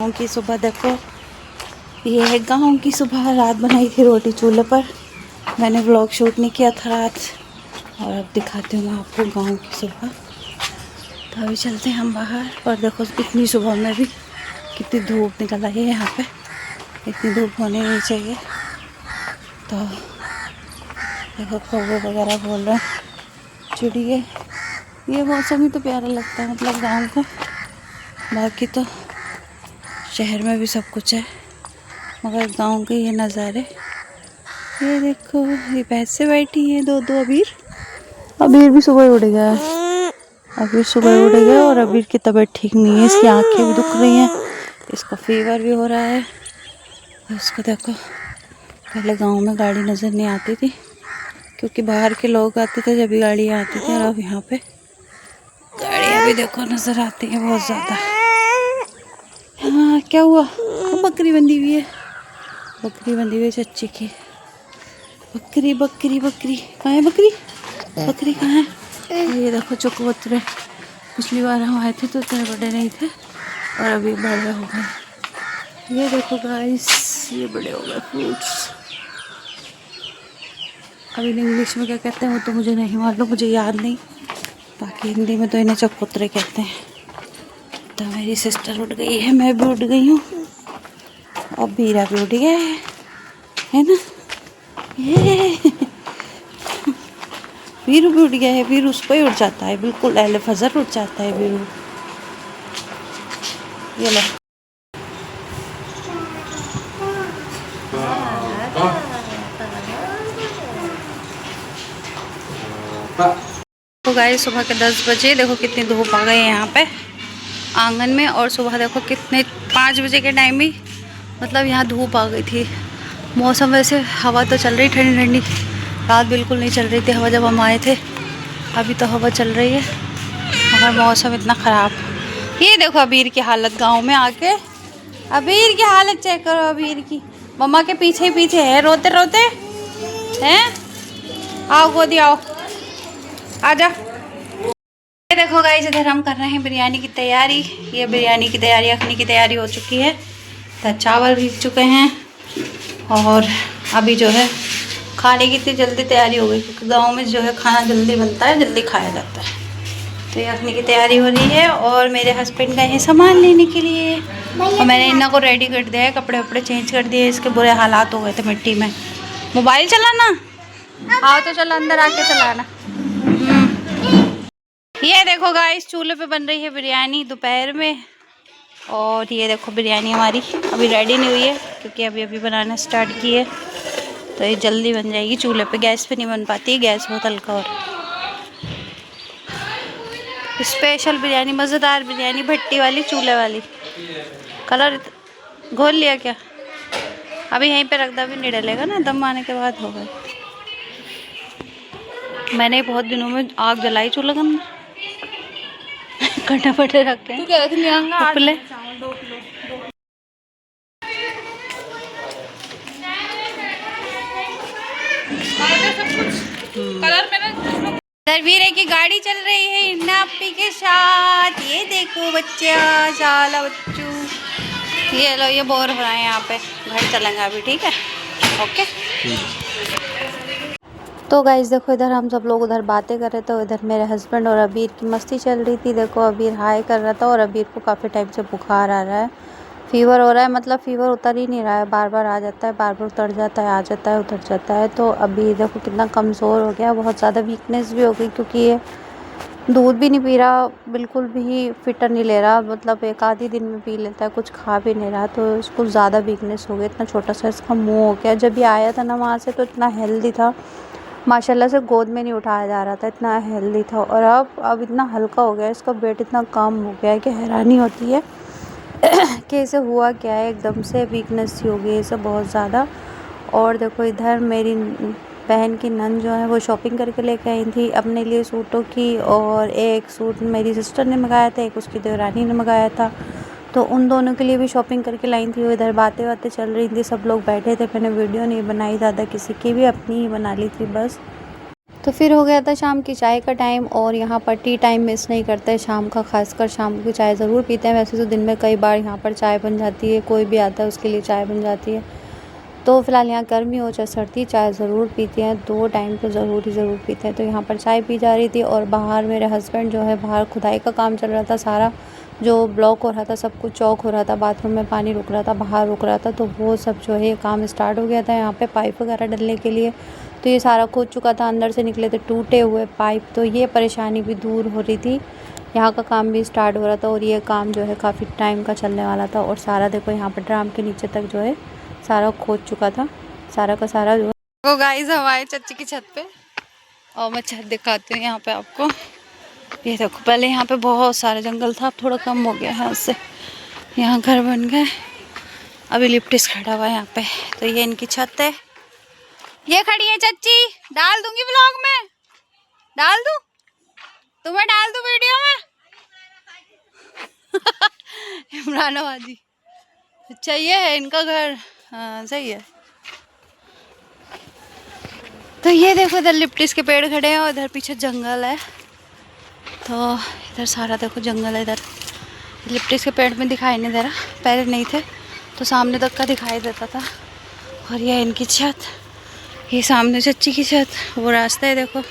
गाँव की सुबह देखो, ये है गाँव की सुबह। रात बनाई थी रोटी चूल्हे पर। मैंने व्लॉग शूट नहीं किया था रात, और अब दिखाती हूँ मैं आपको गाँव की सुबह। तो अभी चलते हैं हम बाहर, और देखो इतनी सुबह में भी कितनी धूप निकल आई है यहाँ पे। इतनी धूप होनी नहीं चाहिए। तो देखो कौवे वगैरह बोल रहे हैं, चिड़िए। ये मौसम ही तो प्यारा लगता है मतलब गाँव का। बाकी तो शहर में भी सब कुछ है, मगर गांव के ये नज़ारे। ये देखो, ये भैंसे बैठी हैं दो दो। अबीर भी सुबह उठ गया है। अबीर सुबह उठ गया, और अबीर की तबीयत ठीक नहीं है। इसकी आंखें भी दुख रही हैं, इसको फीवर भी हो रहा है। इसको देखो, पहले गांव में गाड़ी नज़र नहीं आती थी, क्योंकि बाहर के लोग आते थे जब भी गाड़ियाँ आती थी। और अब यहाँ पे गाड़ियाँ भी देखो नज़र आती हैं बहुत ज़्यादा। हाँ, क्या हुआ? बकरी बंधी हुई है, बकरी बंधी हुई है चच्ची की। बकरी बकरी बकरी कहाँ है? बकरी बकरी कहाँ है? ये देखो चुकवतरे। पिछली बार हम आए थे तो इतने बड़े नहीं थे, और अभी बड़े हो गए। ये देखो गाइस, ये बड़े हो गए फ्रूट्स। अभी इंग्लिश में क्या कहते हैं वो तो मुझे नहीं मालूम, मुझे याद नहीं। बाकी हिंदी में तो इन्हें चुकवतरे कहते हैं। तो मेरी सिस्टर उठ गई है, मैं भी उठ गई हूँ, अब बीरा भी उठ गया है ना? ये वीरू भी उठ गया है। वीरू उस पर ही उठ जाता है, बिल्कुल अहले फजर उठ जाता है वीरू। ये लो। तो गाइस सुबह के 10 बजे देखो कितनी धूप आ गई है यहाँ पे आंगन में। और सुबह देखो कितने 5 बजे के टाइम ही मतलब यहाँ धूप आ गई थी। मौसम वैसे हवा तो चल रही ठंडी ठंडी, रात बिल्कुल नहीं चल रही थी हवा जब हम आए थे। अभी तो हवा चल रही है, मगर मौसम इतना ख़राब। ये देखो अबीर की हालत गांव में आके। अबीर की हालत चेक करो, अबीर की। मम्मा के पीछे ही पीछे है, रोते रोते हैं। आओ गोदी आओ, आजा। ये देखो गाइस, इधर हम कर रहे हैं बिरयानी की तैयारी। ये बिरयानी की तैयारी, अखनी की तैयारी हो चुकी है। तो चावल भीग चुके हैं, और अभी जो है खाने की इतनी जल्दी तैयारी हो गई, क्योंकि गांव में जो है खाना जल्दी बनता है, जल्दी खाया जाता है। तो ये अखनी की तैयारी हो रही है, और मेरे हस्बैंड गए हैं सामान लेने के लिए, और मैंने इन्ना को रेडी कर दिया है, कपड़े वपड़े चेंज कर दिए। इसके बुरे हालात हो गए थे मिट्टी में। मोबाइल चलाना? आओ तो चलो अंदर आके चलाना। ये देखो गाइस, चूल्हे पे बन रही है बिरयानी दोपहर में। और ये देखो बिरयानी हमारी अभी रेडी नहीं हुई है, क्योंकि अभी अभी बनाना स्टार्ट की है। तो ये जल्दी बन जाएगी चूल्हे पे, गैस पे नहीं बन पाती, गैस बहुत हल्का। और स्पेशल बिरयानी, मज़ेदार बिरयानी, भट्टी वाली, चूल्हे वाली। कलर घोल लिया क्या? अभी यहीं पे रख दो, अभी नहीं डलेगा ना, दम आने के बाद होगा। मैंने बहुत दिनों में आग जलाई चूल्हे के अंदर, कटे पटे रखे हैं। तरवीरे की गाड़ी चल रही है नापी के साथ। ये देखो बच्चा, शाला बच्चू। ये लो, ये बोर हो रहा है यहाँ पे। घर चलेंगे अभी, ठीक है? ओके। तो गाइस देखो, इधर हम सब लोग उधर बातें कर रहे थे, इधर मेरे हस्बैंड और अबीर की मस्ती चल रही थी। देखो अबीर हाय कर रहा था, और अबीर को काफ़ी टाइम से बुखार आ रहा है, फीवर हो रहा है। मतलब फीवर उतर ही नहीं रहा है, बार बार आ जाता है, बार बार उतर जाता है, आ जाता है, उतर जाता है। तो अभी देखो कितना कमज़ोर हो गया, बहुत ज़्यादा वीकनेस भी हो गई, क्योंकि ये दूध भी नहीं पी रहा, बिल्कुल भी फिटर नहीं ले रहा। मतलब एक आधी दिन में पी लेता है, कुछ खा भी नहीं रहा। तो इसको ज़्यादा वीकनेस हो गई, इतना छोटा सा इसका मुँह हो गया। जब भी आया था ना वहाँ से, तो इतना हेल्दी था माशाल्लाह से, गोद में नहीं उठाया जा रहा था, इतना हेल्दी था। और अब इतना हल्का हो गया, इसका वेट इतना कम हो गया है कि हैरानी होती है कि इसे हुआ क्या है, एकदम से वीकनेस सी हो गई है इसे बहुत ज़्यादा। और देखो इधर मेरी बहन की नन जो है वो शॉपिंग करके लेके आई थी अपने लिए सूटों की, और एक सूट मेरी सिस्टर ने मंगाया था, एक उसकी देवरानी ने मंगाया था। तो उन दोनों के लिए भी शॉपिंग करके लाई थी। वो इधर बातें बातें चल रही थी, सब लोग बैठे थे। मैंने वीडियो नहीं बनाई ज़्यादा किसी की भी, अपनी ही बना ली थी बस। तो फिर हो गया था शाम की चाय का टाइम, और यहाँ पर टी टाइम मिस नहीं करते शाम का, खासकर शाम की चाय ज़रूर पीते हैं। वैसे तो दिन में कई बार यहाँ पर चाय बन जाती है, कोई भी आता है उसके लिए चाय बन जाती है। तो फ़िलहाल यहाँ गर्मी हो चाहे सर्दी, चाय ज़रूर पीते हैं, 2 टाइम तो ज़रूर पीते हैं। तो यहाँ पर चाय पी जा रही थी, और बाहर मेरे हस्बैंड जो है, बाहर खुदाई का काम चल रहा था, सारा जो ब्लॉक हो रहा था सब कुछ चौक हो रहा था, बाथरूम में पानी रुक रहा था, बाहर रुक रहा था, तो वो सब जो है काम स्टार्ट हो गया था यहाँ पे पाइप वगैरह डलने के लिए। तो ये सारा खोद चुका था, अंदर से निकले थे टूटे हुए पाइप, तो ये परेशानी भी दूर हो रही थी। यहाँ का काम भी स्टार्ट हो रहा था, और ये काम जो है काफ़ी टाइम का चलने वाला था। और सारा देखो यहाँ पर ड्राम के नीचे तक जो है सारा खोद चुका था, सारा का सारा जो है। गाइस हमारे चाची की छत पे, और मैं छत दिखाती हूँ यहाँ पे आपको। ये देखो, पहले यहाँ पे बहुत सारा जंगल था, अब थोड़ा कम हो गया है उससे। यहाँ घर बन गए, अभी लिप्टिस खड़ा हुआ है यहाँ पे। तो ये इनकी छत है, ये खड़ी है चाची, डाल दूंगी व्लॉग में, डाल दूं तुम्हें, डाल दूं वीडियो में। इमरानाबादी, अच्छा ये है इनका घर। हाँ सही है। तो ये देखो इधर लिप्टिस के पेड़ खड़े हैं, और इधर पीछे जंगल है। तो इधर सारा देखो जंगल है, इधर लिप्टिस के पेड़ में दिखाई नहीं दे रहा, पहले नहीं थे तो सामने तक का दिखाई देता था। और ये इनकी छत, ये सामने चच्ची की छत, वो रास्ता है देखो।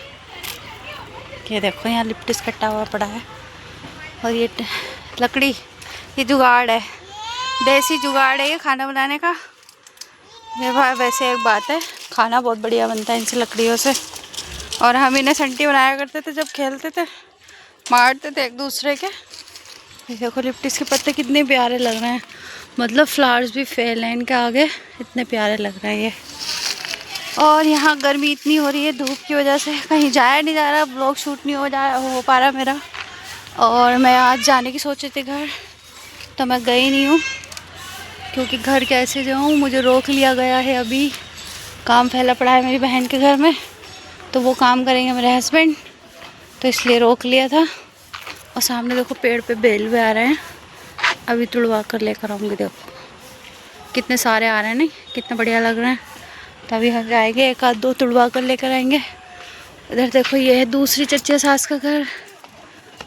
ये देखो यहाँ लिप्टिस कट्टा हुआ पड़ा है, और ये लकड़ी, ये जुगाड़ है, देसी जुगाड़ है ये खाना बनाने का। ये भाई वैसे एक बात है, खाना बहुत बढ़िया बनता है इनसे लकड़ियों से। और हम इन्हें संटी बनाया करते थे जब खेलते थे, मारते थे एक दूसरे के। ये देखो लिप्टिस के पत्ते कितने प्यारे लग रहे हैं, मतलब फ्लावर्स भी फेल हैं इनके आगे, इतने प्यारे लग रहे हैं ये। और यहाँ गर्मी इतनी हो रही है धूप की वजह से, कहीं जाया नहीं जा रहा, ब्लॉग शूट नहीं हो पा रहा मेरा। और मैं आज जाने की सोची थी घर, तो मैं गई नहीं हूँ, क्योंकि घर कैसे जाऊँ, मुझे रोक लिया गया है। अभी काम फैला पड़ा है मेरी बहन के घर में, तो वो काम करेंगे मेरे हस्बैंड, तो इसलिए रोक लिया था। और सामने देखो पेड़ पे बेल भी आ रहे हैं, अभी तुड़वा कर लेकर आऊँगी। देखो कितने सारे आ रहे हैं, नहीं कितने बढ़िया लग रहे हैं। तो अभी हम जाएंगे, एक आध दो तुड़वा कर लेकर आएंगे। इधर देखो ये है दूसरी चच्चा सास का घर।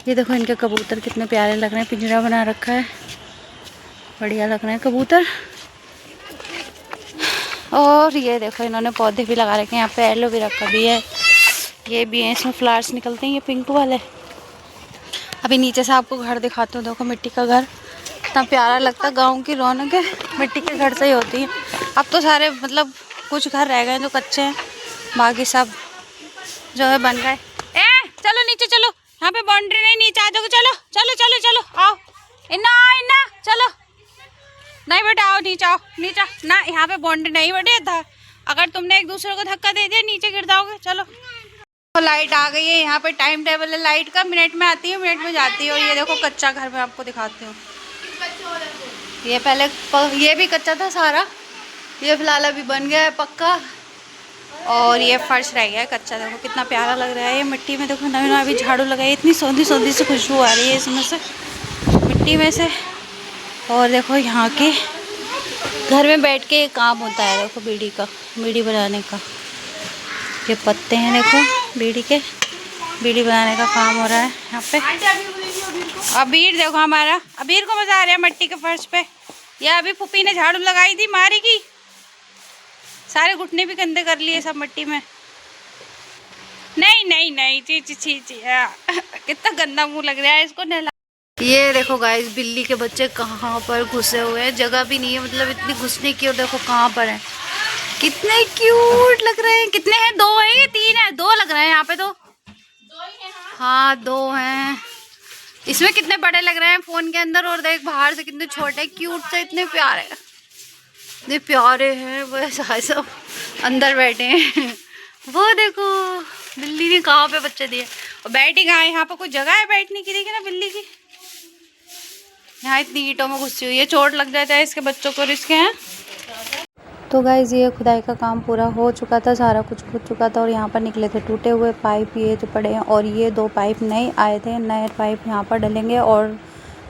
ये देखो इनके कबूतर कितने प्यारे लग रहे हैं, पिंजरा बना रखा है, बढ़िया लग रहे हैं कबूतर। और ये देखो इन्होंने पौधे भी लगा रखे हैं, यहाँ पे एलोवेरा का भी है, ये भी है, इसमें फ्लावर्स निकलते हैं, ये पिंक वाले। अभी नीचे से आपको घर दिखाते हो, देखो मिट्टी का घर इतना प्यारा लगता है, गांव की रौनक है मिट्टी के घर से ही होती है। अब तो सारे मतलब कुछ घर रह गए जो कच्चे हैं, बाकी सब जो है बन गए। चलो नीचे चलो, यहाँ पे बाउंड्री नहीं, नीचे आ जाओगे, चलो चलो चलो चलो आओ, इन्ना इन्ना चलो, नहीं बेटा आओ नीचे, आओ नीचे ना, यहाँ पे बाउंड्री नहीं बेटे था, अगर तुमने एक दूसरे को धक्का दे दिया नीचे गिर जाओगे। चलो तो लाइट आ गई है, यहाँ पे टाइम टेबल है लाइट का, मिनट में आती है मिनट में जाती है। और ये देखो कच्चा घर मैं आपको दिखाती हूँ, ये पहले ये भी कच्चा था सारा, ये फिलहाल अभी बन गया है पक्का। और ये फर्श रह गया है कच्चा, देखो कितना प्यारा लग रहा है ये मिट्टी में। देखो नवीन अभी झाड़ू लगाई, इतनी सौंधी सौंधी से खुशबू आ रही है इसमें से, मिट्टी में से। और देखो यहाँ के घर में बैठ के काम होता है, देखो बीड़ी का, बीड़ी बनाने का, ये पत्ते हैं देखो बीड़ी के, बीड़ी बनाने का काम हो रहा है यहाँ पे। अबीर देखो हमारा, अबीर को मजा आ रहा है मिट्टी के फर्श पे। यह अभी फूफी ने झाड़ू लगाई थी मारी की, सारे घुटने भी गंदे कर लिए सब मिट्टी में। नहीं नहीं नहीं ची ची ची ची, कितना गंदा मुंह लग रहा है इसको नहला। ये देखो गाइस बिल्ली के बच्चे कहाँ पर घुसे हुए हैं, जगह भी नहीं है मतलब इतनी घुसने की। और देखो कहाँ पर है, कितने क्यूट लग रहे हैं। कितने हैं, 2 हैं या 3 है? 2 लग रहे हैं यहाँ पे तो। हाँ 2 हैं। इसमें कितने बड़े लग रहे हैं फोन के अंदर, और देख बाहर से कितने छोटे क्यूट से, इतने प्यारे, इतने प्यारे हैं। वो सब अंदर बैठे हैं। वो देखो बिल्ली ने कहाँ पे बच्चे दिए, और बैठी कहाँ है, यहाँ पर कोई जगह है बैठने की, देखिए ना बिल्ली की। यहाँ इतनी ईंटों में घुसी हुई है, चोट लग जाता है इसके बच्चों को, रिस्क है। तो गाइस ये खुदाई का काम पूरा हो चुका था, सारा कुछ हो चुका था। और यहाँ पर निकले थे टूटे हुए पाइप, ये जो पड़े हैं। और ये 2 पाइप नए आए थे, नए पाइप यहाँ पर डलेंगे। और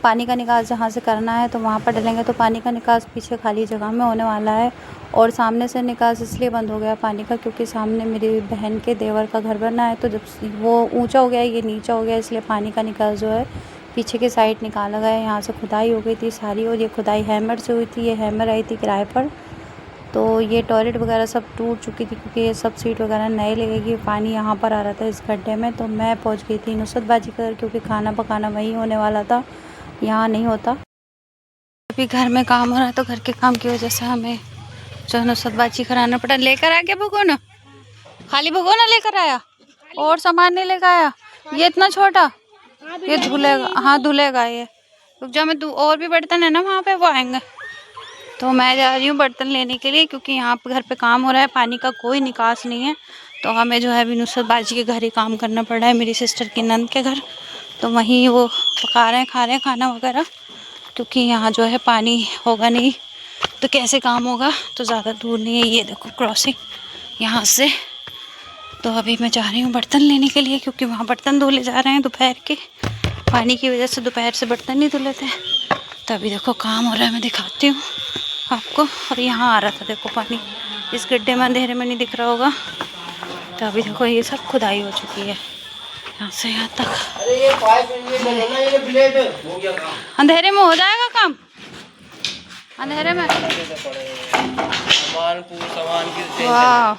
पानी का निकास जहाँ से करना है तो वहाँ पर डलेंगे, तो पानी का निकास पीछे खाली जगह में होने वाला है। और सामने से निकास इसलिए बंद हो गया पानी का क्योंकि सामने मेरी बहन के देवर का घर बना है, तो जब वो ऊंचा हो गया ये नीचा हो गया, इसलिए पानी का निकास जो है पीछे के साइड निकाला गया है। यहाँ से खुदाई हो गई थी सारी, और ये खुदाई हैमर से हुई थी। ये हैमर आई थी किराए पर, तो ये टॉयलेट वगैरह सब टूट चुकी थी क्योंकि ये सब सीट वगैरह नए लगेगी। पानी यहाँ पर आ रहा था इस गड्ढे में, तो मैं पहुँच गई थी नुसरत बाजी का घर क्योंकि खाना पकाना वहीं होने वाला था, यहाँ नहीं होता। अभी घर में काम हो रहा है तो घर के काम की वजह से हमें जो है नुसरत बाजी कराना पड़ा। लेकर आ गया भगोना, खाली भगोना लेकर आया और सामान नहीं लेकर आया। ये इतना छोटा, ये धुलेगा, हाँ धुलेगा ये। रुक जा, मैं और भी बर्तन है ना वहाँ पे, वो आएंगे। तो मैं जा रही हूँ बर्तन लेने के लिए क्योंकि यहाँ पे घर पे काम हो रहा है, पानी का कोई निकास नहीं है। तो हमें जो है अभी नुसरत बाजी के घर ही काम करना पड़ रहा है, मेरी सिस्टर की नंद के घर। तो वहीं वो पका रहे हैं, खा रहे हैं खाना वगैरह, क्योंकि यहाँ जो है पानी होगा नहीं तो कैसे काम होगा। तो ज़्यादा दूर नहीं है, ये देखो क्रॉसिंग यहाँ से। तो अभी मैं जा रही हूँ बर्तन लेने के लिए क्योंकि वहाँ बर्तन धोले जा रहे हैं दोपहर के, पानी की वजह से दोपहर से बर्तन नहीं धुले थे। तो अभी देखो काम हो रहा है, मैं दिखाती हूँ आपको। और यहाँ आ रहा था देखो पानी, इस गड्ढे में अंधेरे में नहीं दिख रहा होगा। तो अभी देखो ये सब खुदाई हो चुकी है यहाँ से यहाँ तक। अंधेरे में हो जाएगा काम, अंधेरे में। वाह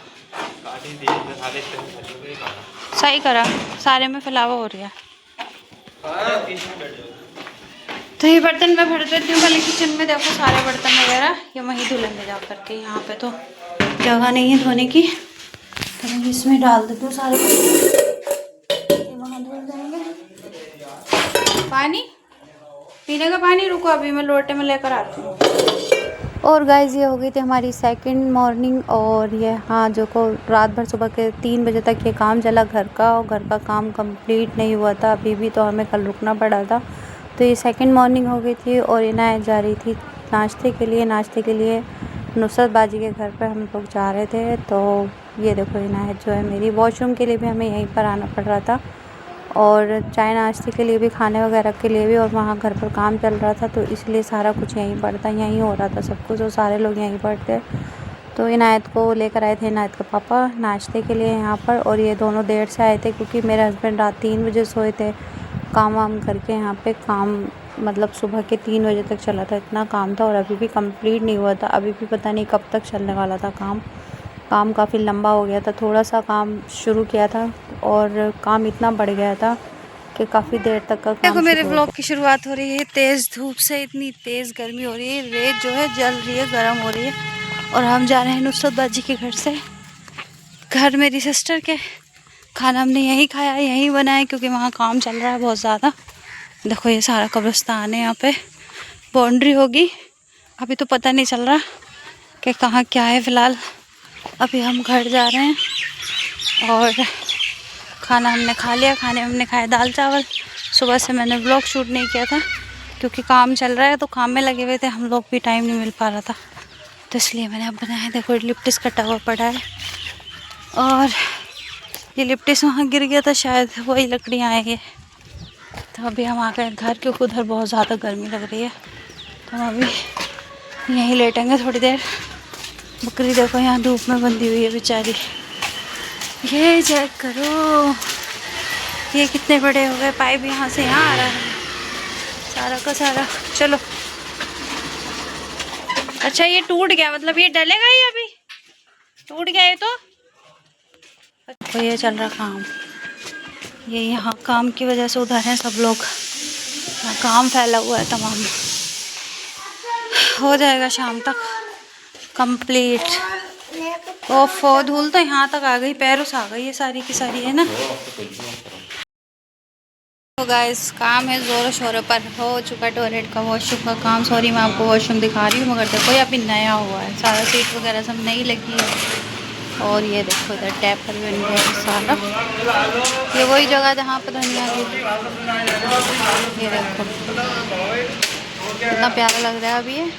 सही करा, सारे में फैलावा हो रहा है। तो ये बर्तन मैं भर देती हूँ पहले किचन में। देखो सारे बर्तन वगैरह ये वहीं धुलेंगे जा करके, यहाँ पे तो जगह नहीं है धोने की, तो मैं इसमें डाल देती हूँ सारे वहाँ धुल जाएंगे। पानी पीने का पानी रुको, अभी मैं लोटे में लेकर आती हूँ। और गाइस ये हो गई थी हमारी सेकंड मॉर्निंग। और ये हाँ जो को रात भर सुबह के 3 बजे तक ये काम चला घर का, और घर का काम कंप्लीट नहीं हुआ था अभी भी, तो हमें कल रुकना पड़ा था। तो ये सेकंड मॉर्निंग हो गई थी और इनायत जा रही थी नाश्ते के लिए। नाश्ते के लिए नुसरत बाजी के घर पर हम लोग जा रहे थे। तो ये देखो इनायत जो है मेरी, वॉशरूम के लिए भी हमें यहीं पर आना पड़ रहा था, और चाय नाश्ते के लिए भी, खाने वगैरह के लिए भी। और वहाँ घर पर काम चल रहा था तो इसलिए सारा कुछ यहीं पड़ता, यहीं हो रहा था सब कुछ, और सारे लोग यहीं पढ़ते। तो इनायत को लेकर आए थे इनायत के पापा नाश्ते के लिए यहाँ पर। और ये दोनों देर से आए थे क्योंकि मेरे हस्बैंड रात 3 बजे सोए थे काम वाम करके। यहाँ पे काम मतलब सुबह के 3 बजे तक चला था, इतना काम था, और अभी भी कंप्लीट नहीं हुआ था। अभी भी पता नहीं कब तक चलने वाला था काम काफ़ी लंबा हो गया था। थोड़ा सा काम शुरू किया था और काम इतना बढ़ गया था कि काफ़ी देर तक का काम। देखो मेरे व्लॉग की शुरुआत हो रही है तेज़ धूप से, इतनी तेज़ गर्मी हो रही है, रेत जो है जल रही है, गर्म हो रही है। और हम जा रहे हैं नुसरत बाजी के घर से, घर मेरी सिस्टर के। खाना हमने यहीं खाया, यहीं बनाया क्योंकि वहाँ काम चल रहा है बहुत ज़्यादा। देखो ये सारा कब्रिस्तान है, यहाँ पे बाउंड्री होगी, अभी तो पता नहीं चल रहा कि कहाँ क्या है फ़िलहाल। अभी हम घर जा रहे हैं और खाना हमने खा लिया। खाने में हमने खाया दाल चावल। सुबह से मैंने व्लॉग शूट नहीं किया था क्योंकि काम चल रहा है, तो काम में लगे हुए थे हम लोग भी, टाइम नहीं मिल पा रहा था, तो इसलिए मैंने अब बनाया। देखो लिप्टिस कटा हुआ पड़ा है, और ये लिप्टिस वहाँ गिर गया था शायद, वही लकड़ियाँ आएंगे। तो अभी हम आ गए घर क्योंकि उधर बहुत ज़्यादा गर्मी लग रही है, तो हम अभी यहीं लेटेंगे थोड़ी देर। बकरी देखो यहाँ धूप में बंधी हुई है बेचारी, ये चेक करो, ये कितने बड़े हो गए। पाइप यहाँ से यहाँ आ रहा है सारा का सारा। चलो अच्छा ये टूट गया, मतलब ये डलेगा ही, अभी टूट गया ये तो ये चल रहा काम। ये यहाँ काम की वजह से उधर हैं सब लोग, यहाँ काम फैला हुआ है तमाम। हो जाएगा शाम तक कंप्लीट। ओफो धूल तो यहाँ तक आ गई, पैरों से आ गई ये सारी की सारी, है ना। तो गाइस काम है ज़ोरों शोरों पर, हो चुका टॉयलेट का वॉशरूम का काम। सॉरी मैं आपको वॉशरूम दिखा रही हूँ मगर देखो ये अभी नया हुआ है, सारा सीट वगैरह सब नई लगी है। और ये देखो इधर टैप पर बन गया सारा, ये वही जगह जहाँ पर धनिया की। ये देखो कितना प्यारा लग रहा है। अभी ये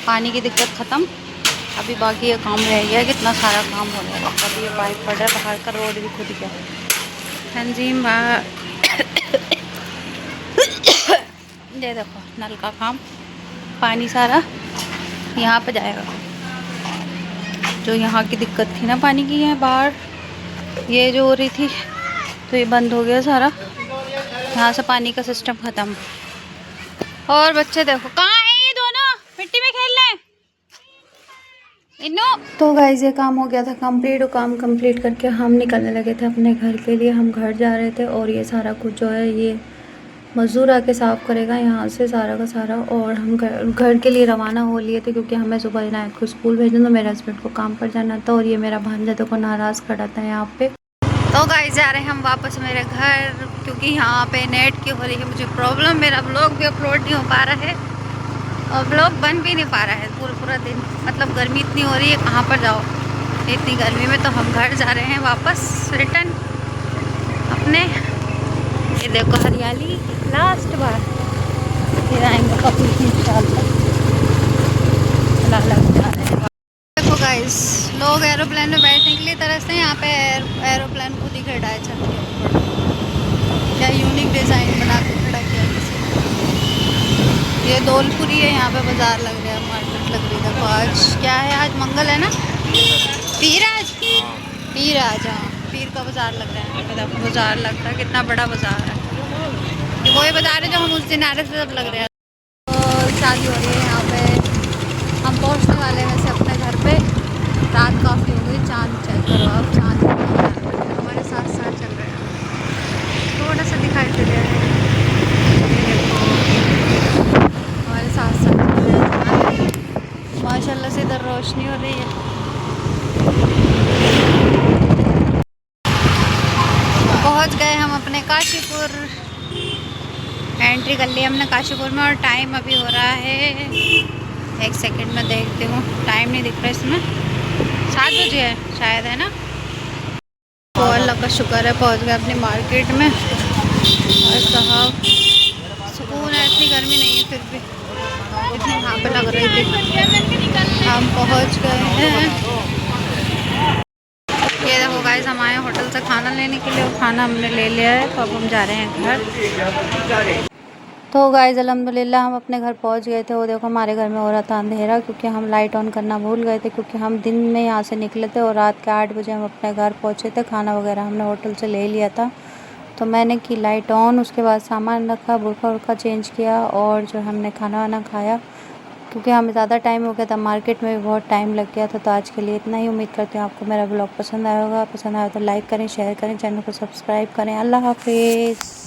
पानी की दिक्कत ख़त्म, अभी बाकी ये काम रह गया, कितना सारा काम हो रहा है। अभी ये पाइप पड़ रहा है, बाहर का रोड भी खुद गया। हाँ जी ये देखो नल का काम, पानी सारा यहाँ पे जाएगा। जो यहाँ की दिक्कत थी ना पानी की, है बाहर ये जो हो रही थी, तो ये बंद हो गया सारा। यहाँ से पानी का सिस्टम ख़त्म। और बच्चे देखो कहाँ है, ये दोनों मिट्टी में खेल रहे हैं इन्नो। तो गाइस ये काम हो गया था कंप्लीट, और काम कंप्लीट करके हम निकलने लगे थे अपने घर के लिए। हम घर जा रहे थे और ये सारा कुछ जो है ये मज़दूर आके साफ़ करेगा यहाँ से सारा का सारा। और हम घर के लिए रवाना हो लिए थे, क्योंकि हमें सुबह इनायत को स्कूल भेजना था, मेरे हस्बैंड को काम पर जाना था। और ये मेरा भांजा देखो नाराज़ खड़ा था यहाँ पे। तो गाइस जा रहे हैं हम वापस मेरे घर, क्योंकि यहाँ पे नेट की हो रही है मुझे प्रॉब्लम। मेरा ब्लॉग भी अपलोड नहीं हो पा रहा है और ब्लॉग बन भी नहीं पा रहा है पूरा दिन। मतलब गर्मी इतनी हो रही है, कहाँ पर जाओ इतनी गर्मी में। तो हम घर जा रहे हैं वापस रिटर्न अपने। ये देखो हरियाली लास्ट बार, फिर आएंगे कभी इंशाल्लाह। देखो गाइस लोग एरोप्लेन में बैठने के लिए तरसते हैं, यहाँ पे एरोप्लेन खुद ही खड़ा है छत के ऊपर। क्या यूनिक डिज़ाइन बना के खड़ा किया किसी ने। ये धौलपुरी है, यहाँ पे बाज़ार लग रहा है, मार्केट लग रही है। देखो आज क्या है, आज मंगल है ना, पीर आज, पीर आज, हाँ पीर का बाज़ार लग रहा है यहाँ पे। देखो बाज़ार लग रहा है, कितना बड़ा बाज़ार है। ये वही बाज़ार है जो हम उस दिन आ रहे थे तब लग रहा है। तो शादी हो रही है यहाँ पे, हम पहुँचने वाले हैं वैसे अपने घर पे। रात काफ़ी हो गई, चाँद चेक करो आप, चाँद हमारे साथ साथ चल रहे हैं, थोड़ा सा दिखाई दे रहा है। हमारे साथ साथ चल रहे हैं माशाल्लाह से, इधर रोशनी हो रही है। पहुंच गए हम अपने काशीपुर, एंट्री कर ली हमने काशीपुर में। और टाइम अभी हो रहा है, एक सेकंड में देखती हूँ, टाइम नहीं दिख रहा इसमें, 7 बजे है शायद, है ना। तो अल्लाह का शुक्र है पहुँच गए अपनी मार्केट में। और साहब सुकून है, इतनी गर्मी नहीं है फिर भी इतनी यहाँ पे लग रही थी। हम पहुँच गए हैं। ये देखो गाइस हम आए होटल से खाना लेने के लिए, और खाना हमने ले लिया है। तो अब हम जा रहे हैं घर। तो गाइस अल्हम्दुलिल्लाह हम अपने घर पहुंच गए थे। वो देखो हमारे घर में हो रहा था अंधेरा, क्योंकि हम लाइट ऑन करना भूल गए थे, क्योंकि हम दिन में यहाँ से निकले थे और रात के 8 बजे हम अपने घर पहुँचे थे। खाना वगैरह हमने होटल से ले लिया था। तो मैंने की लाइट ऑन, उसके बाद सामान रखा, बुरखा उरखा चेंज किया, और जो हमने खाना वाना खाया, क्योंकि हमें ज़्यादा टाइम हो गया था, मार्केट में भी बहुत टाइम लग गया था। तो आज के लिए इतना ही। उम्मीद करती हूँ आपको मेरा ब्लॉग पसंद आया होगा। पसंद आया तो लाइक करें, शेयर करें, चैनल को सब्सक्राइब करें। अल्लाह हाफिज़।